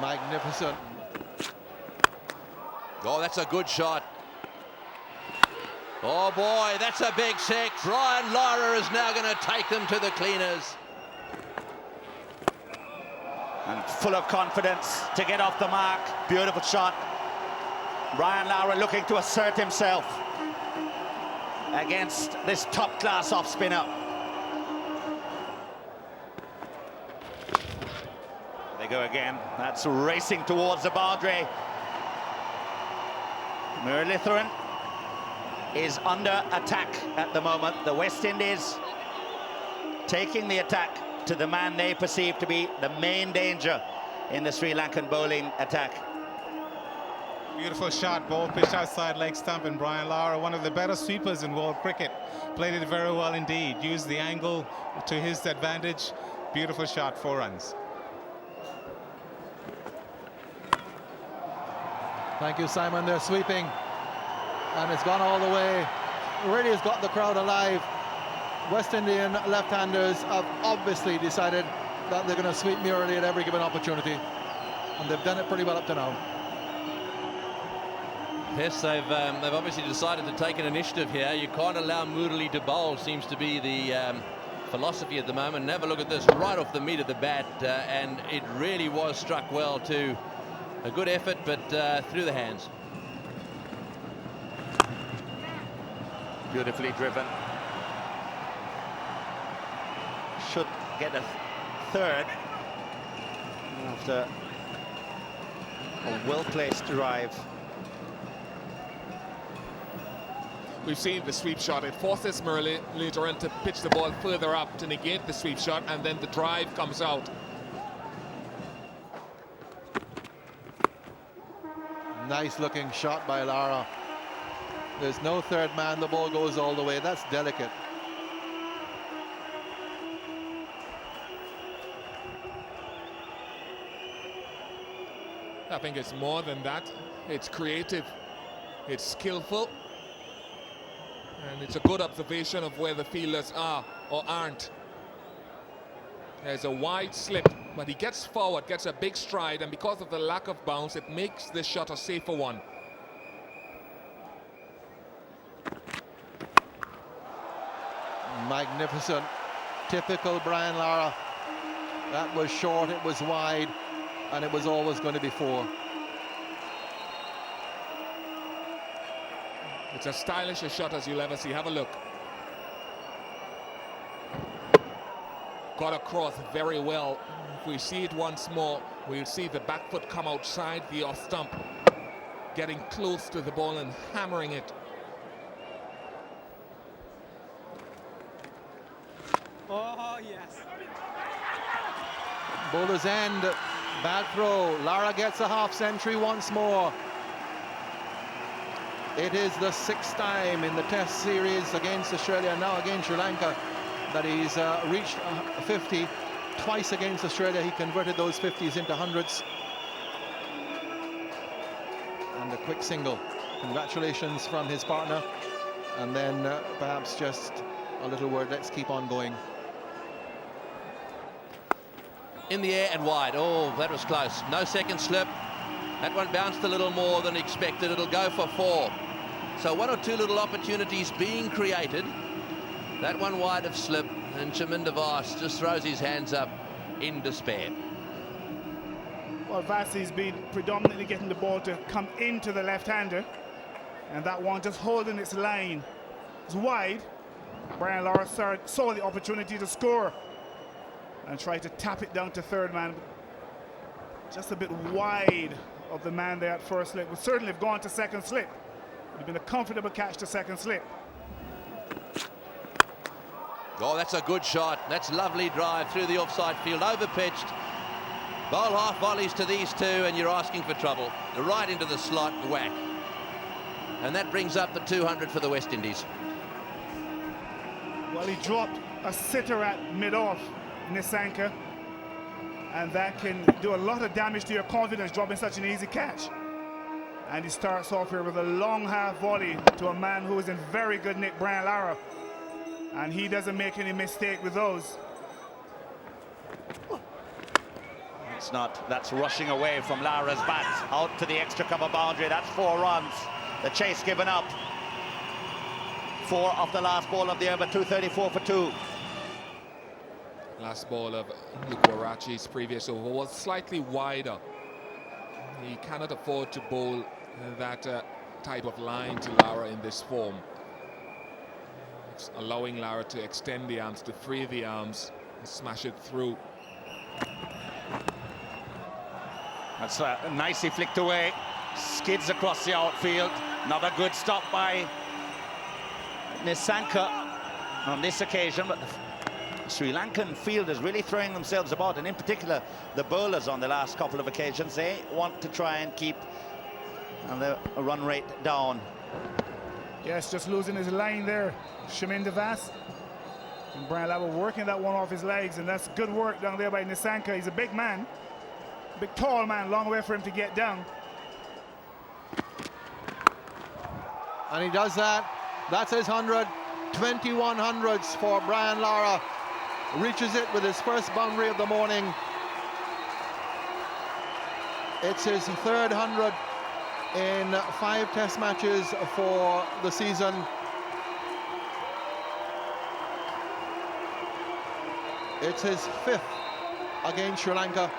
Magnificent. Oh, that's a good shot. Oh boy, that's a big six. Ryan Lara is now going to take them to the cleaners. And full of confidence to get off the mark. Beautiful shot. Brian Lara looking to assert himself against this top-class off-spinner. They go again. That's racing towards the boundary. Muralidaran is under attack at the moment. The West Indies taking the attack to the man they perceive to be the main danger in the Sri Lankan bowling attack. Beautiful shot, ball pitched outside leg stump, and Brian Lara, one of the better sweepers in world cricket, played it very well indeed. Used the angle to his advantage. Beautiful shot, 4 runs. Thank you, Simon. They're sweeping, and it's gone all the way. Really has got the crowd alive. West Indian left-handers have obviously decided that they're going to sweep Murali at every given opportunity, and they've done it pretty well up to now. Yes, they've obviously decided to take an initiative here. You can't allow Murali to bowl, seems to be the philosophy at the moment. And have a look at this, right off the meat of the bat, and it really was struck well too. A good effort, but through the hands. Beautifully driven. Should get a third after a well-placed drive. We've seen the sweep shot. It forces Muralidaran to pitch the ball further up to negate the sweep shot, and then the drive comes out. Nice looking shot by Lara. There's no third man, the ball goes all the way. That's delicate. I think it's more than that. It's creative, it's skillful, and it's a good observation of where the fielders are or aren't. There's a wide slip, but he gets forward, gets a big stride, and because of the lack of bounce, it makes this shot a safer one. Magnificent. Typical Brian Lara. That was short, it was wide, and it was always going to be 4. It's as stylish a shot as you'll ever see. Have a look. Got across very well. If we see it once more, we'll see the back foot come outside the off stump, getting close to the ball and hammering it. Oh, yes. Bowler's end, bad throw. Lara gets a half century once more. It is the 6th time in the Test series against Australia, now against Sri Lanka, that he's reached 50. Twice against Australia, he converted those 50s into hundreds. And a quick single. Congratulations from his partner. And then perhaps just a little word, let's keep on going. In the air and wide. Oh, that was close. No second slip. That one bounced a little more than expected. It'll go for 4. So 1 or 2 little opportunities being created. That one wide of slip, and Chaminda Vaas just throws his hands up in despair. Well, Vasi's been predominantly getting the ball to come into the left-hander, and that one just holding its line. It's wide. Brian Lara saw the opportunity to score and tried to tap it down to third man. Just a bit wide of the man there at first slip. Would certainly have gone to second slip. Would have been a comfortable catch to second slip. Oh, that's a good shot. That's lovely drive through the offside field, over-pitched. Bowl half volleys to these two, and you're asking for trouble. Right into the slot, whack. And that brings up the 200 for the West Indies. Well, he dropped a sitter at mid-off, Nissanka, and that can do a lot of damage to your confidence, dropping such an easy catch. And he starts off here with a long half volley to a man who is in very good nick, Brian Lara. And he doesn't make any mistake with those. It's not. That's rushing away from Lara's bat. Out to the extra cover boundary. That's 4 runs. The chase given up. 4 off the last ball of the over, 234 for 2. Last ball of Lukwarachi's previous over was slightly wider. He cannot afford to bowl that type of line to Lara in this form. It's allowing Lara to extend the arms, to free the arms, and smash it through. That's nicely flicked away. Skids across the outfield. Another good stop by Nisanka on this occasion, but the Sri Lankan fielders really throwing themselves about, and in particular the bowlers on the last couple of occasions. They want to try and keep the run rate down. Yes, just losing his line there, Shaminder Vas. And Brian Lara working that one off his legs, and that's good work down there by Nisanka. He's a big man, big tall man, long way for him to get down. And he does that. That's his 100. 21 hundreds for Brian Lara. Reaches it with his first boundary of the morning. It's his 3rd 100 in 5 test matches for the season. It's his 5th against Sri Lanka.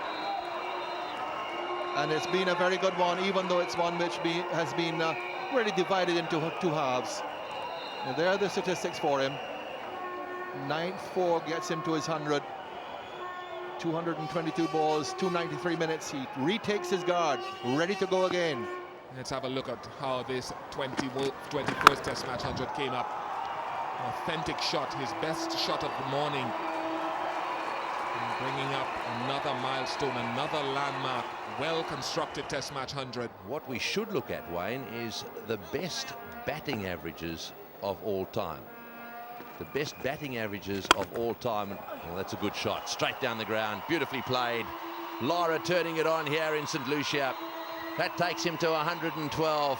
And it's been a very good one, even though it's one which has been really divided into 2 halves. And there are the statistics for him. 9-4 gets him to his 100. 222 balls, 293 minutes. He retakes his guard, ready to go again. Let's have a look at how this 21st Test match 100 came up. An authentic shot, his best shot of the morning. And bringing up another milestone, another landmark, well-constructed Test match 100. What we should look at, Wayne, is the best batting averages of all time. The best batting averages of all time. Well, that's a good shot, straight down the ground, beautifully played. Lara turning it on here in St Lucia. That takes him to 112.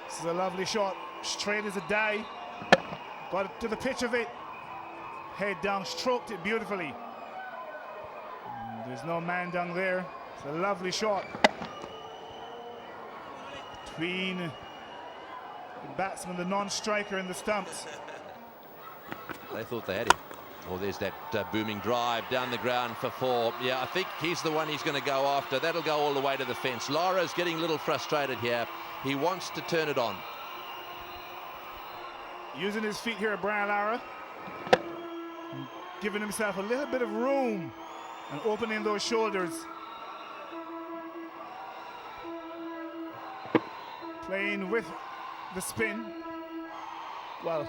This is a lovely shot, straight as a die. Got it to the pitch of it. Head down, stroked it beautifully. And there's no man down there. It's a lovely shot. Between the batsman, the non-striker, and the stumps. They thought they had him. Oh, there's that booming drive down the ground for 4. Yeah, I think he's the one he's going to go after. That'll go all the way to the fence. Lara's getting a little frustrated here. He wants to turn it on. Using his feet here, Brian Lara. Giving himself a little bit of room and opening those shoulders. Playing with the spin. Well,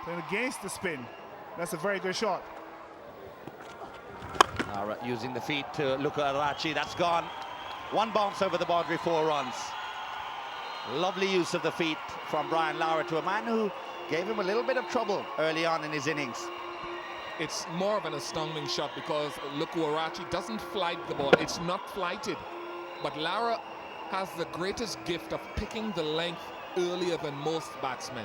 playing against the spin. That's a very good shot. Lara using the feet to Lukwarachi. That's gone. 1 bounce over the boundary, 4 runs. Lovely use of the feet from Brian Lara to a man who gave him a little bit of trouble early on in his innings. It's more of an astounding shot because Lukwarachi doesn't flight the ball. It's not flighted. But Lara has the greatest gift of picking the length earlier than most batsmen.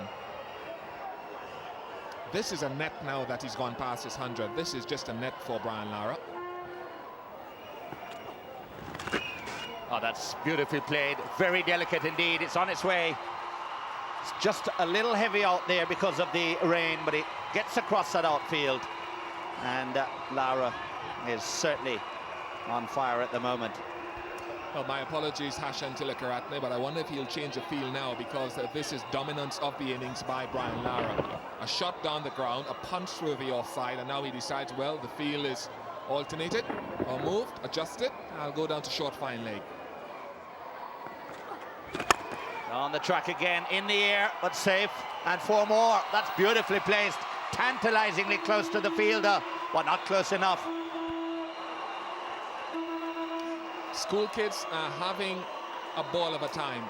This is a net now that he's gone past his 100. This is just a net for Brian Lara. Oh, that's beautifully played. Very delicate indeed. It's on its way. It's just a little heavy out there because of the rain, but it gets across that outfield. And Lara is certainly on fire at the moment. Well, my apologies, Hashan Tilakaratne, but I wonder if he'll change the feel now because this is dominance of the innings by Brian Lara. A shot down the ground, a punch through the offside, and now he decides, well, the field is alternated or moved, adjusted. I'll go down to short fine leg. On the track again, in the air, but safe, and 4 more. That's beautifully placed, tantalizingly close to the fielder, but not close enough. School kids are having a ball of a time.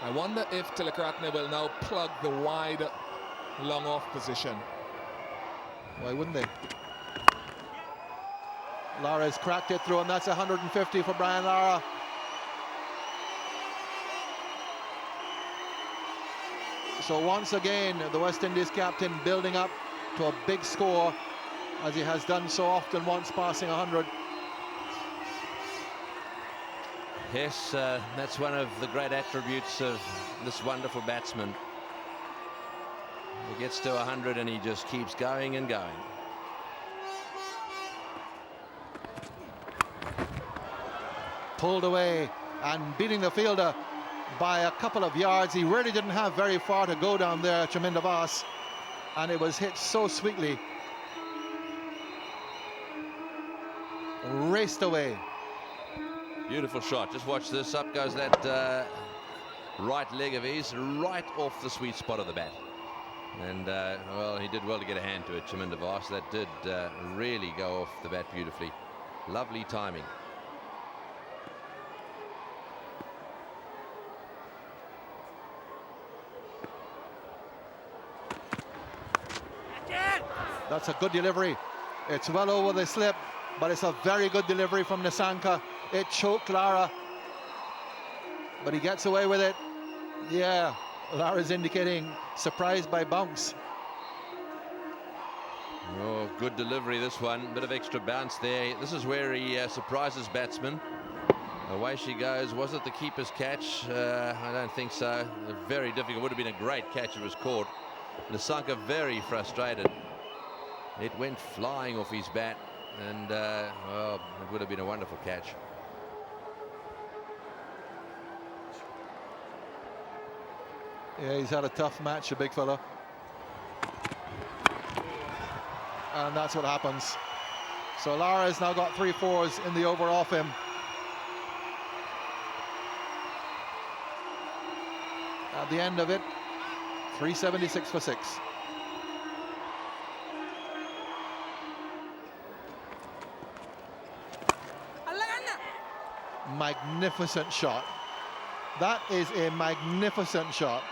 I wonder if Tilakaratne will now plug the wide long off position. Why wouldn't they? Lara's cracked it through, and that's 150 for Brian Lara. So once again, the West Indies captain building up to a big score, as he has done so often once passing 100. Yes, that's one of the great attributes of this wonderful batsman. He gets to 100 and he just keeps going and going. Pulled away and beating the fielder by a couple of yards. He really didn't have very far to go down there, Chaminda Vaas, and it was hit so sweetly. Raced away. Beautiful shot. Just watch this. Up goes that right leg of his, right off the sweet spot of the bat. And, well, he did well to get a hand to it, Chaminda Vaas. That did really go off the bat beautifully. Lovely timing. That's a good delivery. It's well over the slip, but it's a very good delivery from Nissanka. It choked Lara, but he gets away with it. Yeah, Lara's indicating surprised by bounce. Oh, good delivery, this one. Bit of extra bounce there. This is where he surprises batsmen. Away she goes. Was it the keeper's catch? I don't think so. Very difficult. Would have been a great catch if it was caught. Nissanka very frustrated. It went flying off his bat, and well, it would have been a wonderful catch. Yeah, he's had a tough match, a big fella. And that's what happens. So Lara has now got 3 fours in the over off him. At the end of it, 376 for 6. Magnificent shot. That is a magnificent shot.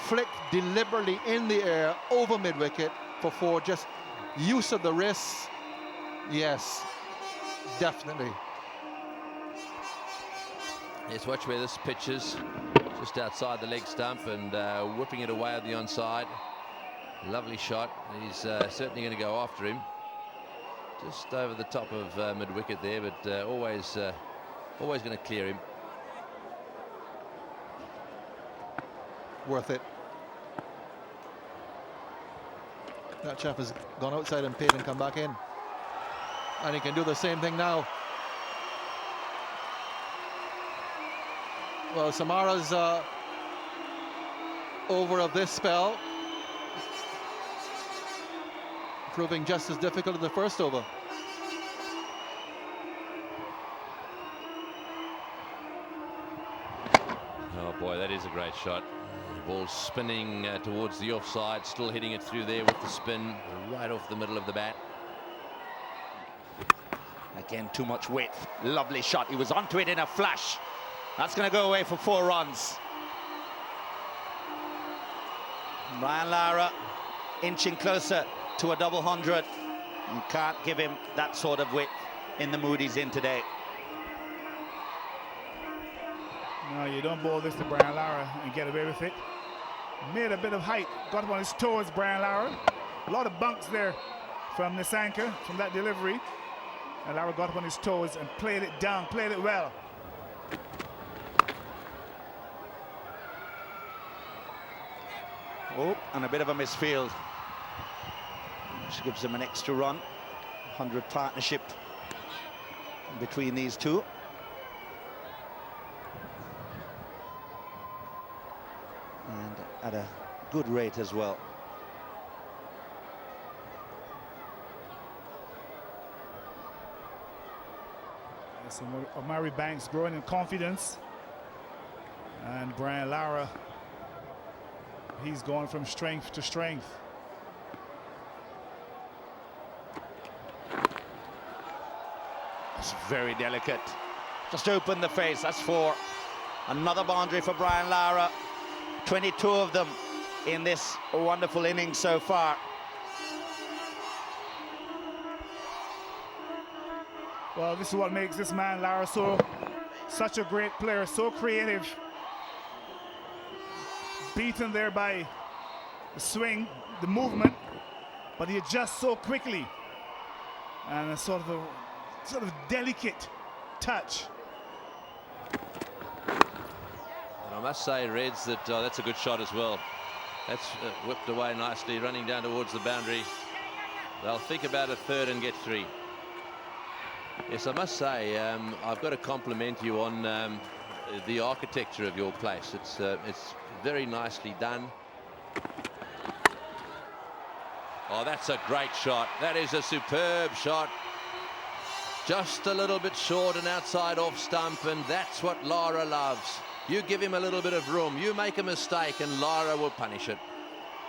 Flicked deliberately in the air over mid-wicket for 4. Just use of the wrists. Yes, definitely. Yes, watch where this pitches. Just outside the leg stump and whipping it away at the onside. Lovely shot. He's certainly going to go after him. Just over the top of mid-wicket there, but always going to clear him. Worth it. That chap has gone outside and paid and come back in. And he can do the same thing now. Well, Samara's over of this spell proving just as difficult as the first over. Oh boy, that is a great shot. The ball spinning towards the offside, still hitting it through there with the spin right off the middle of the bat. Again, too much width. Lovely shot. He was onto it in a flash. That's going to go away for 4 runs. Brian Lara inching closer to a double 100. You can't give him that sort of width in the mood he's in today. No, you don't bowl this to Brian Lara and get away with it. Made a bit of height, got him on his toes, Brian Lara. A lot of bunks there from Nissanka, from that delivery. And Lara got up on his toes and played it down, played it well. Oh, and a bit of a misfield. Which gives him an extra run. 100 partnership between these two. And at a good rate as well. So Omari Banks growing in confidence. And Brian Lara, he's going from strength to strength. That's very delicate. Just open the face, that's 4. Another boundary for Brian Lara. 22 of them in this wonderful innings so far. Well, this is what makes this man, Lara, such a great player, so creative. beaten there by the swing, the movement, but he adjusts so quickly. And a sort of delicate touch. And I must say, Reds, that that's a good shot as well. That's whipped away nicely, running down towards the boundary. They'll think about a third and get 3. Yes, I must say, I've got to compliment you on the architecture of your place. It's very nicely done. Oh, that's a great shot. That is a superb shot. Just a little bit short and outside off stump, and that's what Lara loves. You give him a little bit of room, you make a mistake, and Lara will punish it.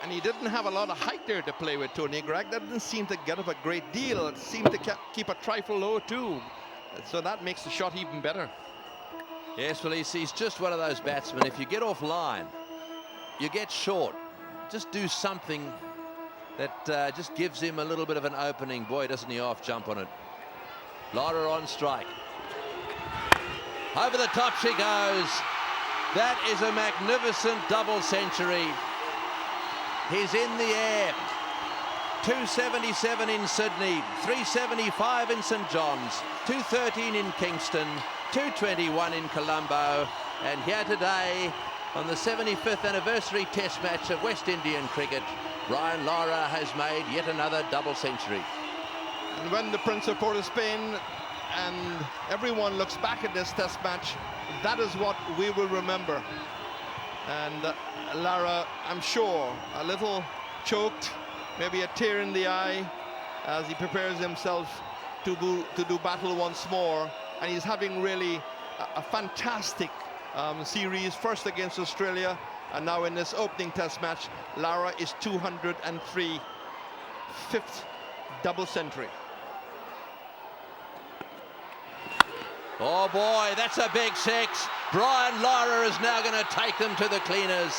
And he didn't have a lot of height there to play with, Tony. Greg, that didn't seem to get up a great deal. It seemed to keep a trifle low too. So that makes the shot even better. Yes, well, he's just one of those batsmen. If you get off line, you get short. Just do something that just gives him a little bit of an opening. Boy, doesn't he half jump on it. Lara on strike. Over the top she goes. That is a magnificent double century. He's in the air. 277 in Sydney, 375 in St John's, 213 in Kingston, 221 in Colombo, and here today on the 75th anniversary Test match of West Indian cricket, Brian Lara has made yet another double century. And when the Prince of Port of Spain and everyone looks back at this Test match, that is what we will remember. And Lara, I'm sure, a little choked, maybe a tear in the eye as he prepares himself to do battle once more. And he's having really a fantastic series, first against Australia, and now in this opening Test match, Lara is 203, 5th double century. Oh boy, that's a big 6. Brian Lara is now going to take them to the cleaners.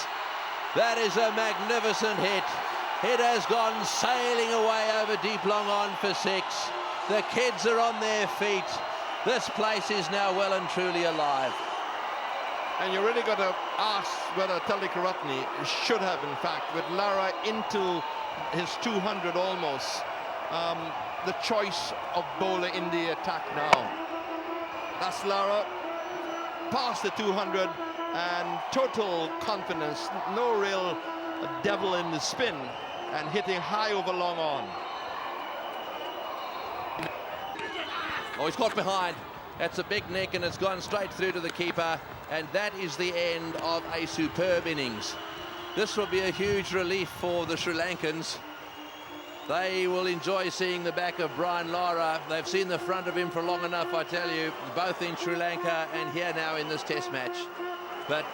That is a magnificent hit. It has gone sailing away over deep long on for 6. The kids are on their feet. This place is now well and truly alive. And you really got to ask whether Talikaratne should have, in fact, with Lara into his 200 almost, the choice of bowler in the attack now. That's Lara, past the 200, and total confidence, no real devil in the spin, and hitting high over long on. Oh, he's caught behind. That's a big nick, and it's gone straight through to the keeper, and that is the end of a superb innings. This will be a huge relief for the Sri Lankans. They will enjoy seeing the back of Brian Lara. They've seen the front of him for long enough, I tell you, both in Sri Lanka and here now in this Test match. But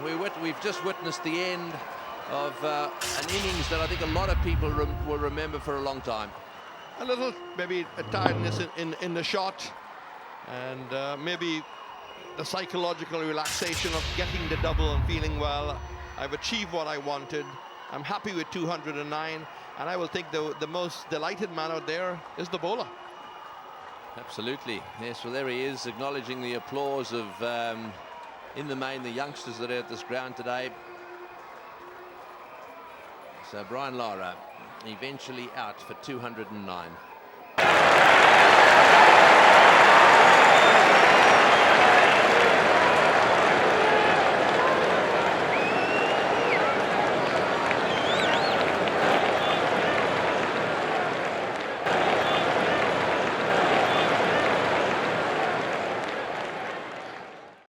we've just witnessed the end of an innings that I think a lot of people will remember for a long time. A little, maybe, a tiredness in the shot, and maybe the psychological relaxation of getting the double and feeling, well, I've achieved what I wanted. I'm happy with 209. And I will think the most delighted man out there is the bowler. Absolutely. Yes, well, there he is, acknowledging the applause of, in the main, the youngsters that are at this ground today. So Brian Lara eventually out for 209.